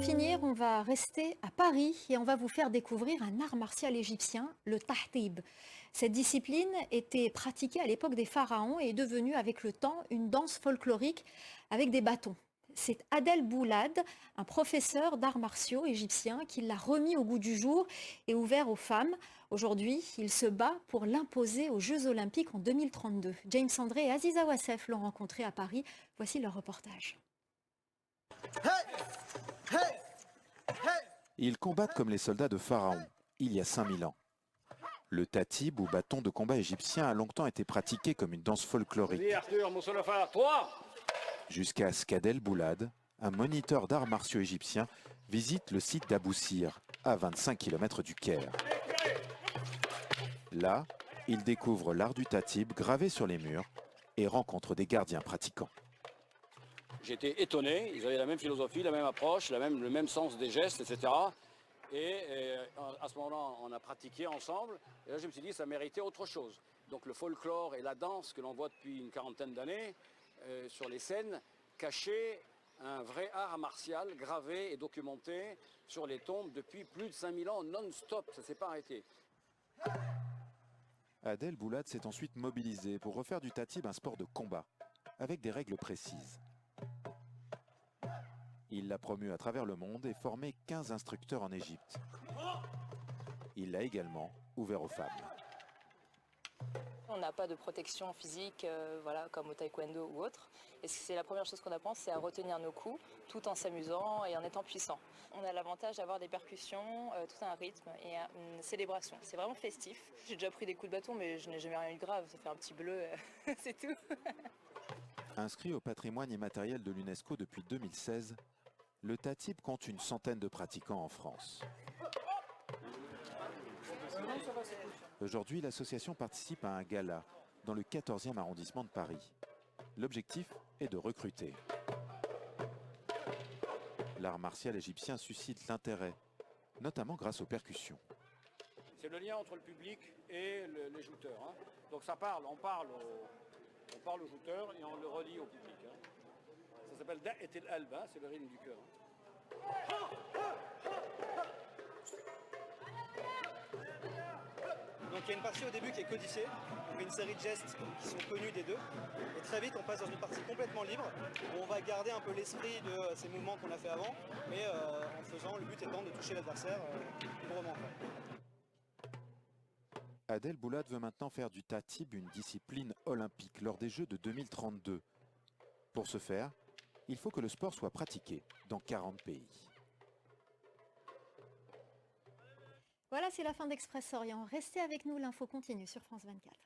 finir, on va rester à Paris et on va vous faire découvrir un art martial égyptien, le tahtib. Cette discipline était pratiquée à l'époque des pharaons et est devenue avec le temps une danse folklorique avec des bâtons. C'est Adel Boulad, un professeur d'arts martiaux égyptien, qui l'a remis au goût du jour et ouvert aux femmes. Aujourd'hui, il se bat pour l'imposer aux Jeux Olympiques en 2032. James André et Aziza Wassef l'ont rencontré à Paris. Voici leur reportage. Ils combattent comme les soldats de Pharaon, il y a 5000 ans. Le tatib ou bâton de combat égyptien a longtemps été pratiqué comme une danse folklorique. Jusqu'à ce qu'Adel Boulad, un moniteur d'arts martiaux égyptiens, visite le site d'Abou Sir, à 25 km du Caire. Là, il découvre l'art du tatib gravé sur les murs et rencontre des gardiens pratiquants. J'étais étonné, ils avaient la même philosophie, la même approche, le même sens des gestes, etc. Et à ce moment-là, on a pratiqué ensemble. Et là, je me suis dit, ça méritait autre chose. Donc le folklore et la danse que l'on voit depuis une quarantaine d'années sur les scènes cachaient un vrai art martial gravé et documenté sur les tombes depuis plus de 5000 ans non-stop. Ça ne s'est pas arrêté. Adel Boulad s'est ensuite mobilisé pour refaire du tatib un sport de combat, avec des règles précises. Il l'a promu à travers le monde et formé 15 instructeurs en Égypte. Il l'a également ouvert aux femmes. On n'a pas de protection physique voilà, comme au taekwondo ou autre. Et c'est la première chose qu'on apprend, c'est à retenir nos coups tout en s'amusant et en étant puissant. On a l'avantage d'avoir des percussions, tout un rythme et une célébration. C'est vraiment festif. J'ai déjà pris des coups de bâton mais je n'ai jamais rien eu de grave. Ça fait un petit bleu, c'est tout. Inscrit au patrimoine immatériel de l'UNESCO depuis 2016, le tatib compte une centaine de pratiquants en France. Aujourd'hui, l'association participe à un gala dans le 14e arrondissement de Paris. L'objectif est de recruter. L'art martial égyptien suscite l'intérêt, notamment grâce aux percussions. C'est le lien entre le public et les jouteurs. Hein. Donc ça parle, on parle au jouteur et on le relie au public. Hein. Ça s'appelle Da'et el-Alb, hein, c'est le rythme du cœur. Donc il y a une partie au début qui est codifiée, on fait une série de gestes qui sont connus des deux, et très vite on passe dans une partie complètement libre, où on va garder un peu l'esprit de ces mouvements qu'on a fait avant, mais en faisant, le but étant de toucher l'adversaire librement. Adel Boulad veut maintenant faire du tatib une discipline olympique lors des Jeux de 2032. Pour ce faire, il faut que le sport soit pratiqué dans 40 pays. Voilà, c'est la fin d'Express Orient. Restez avec nous, l'info continue sur France 24.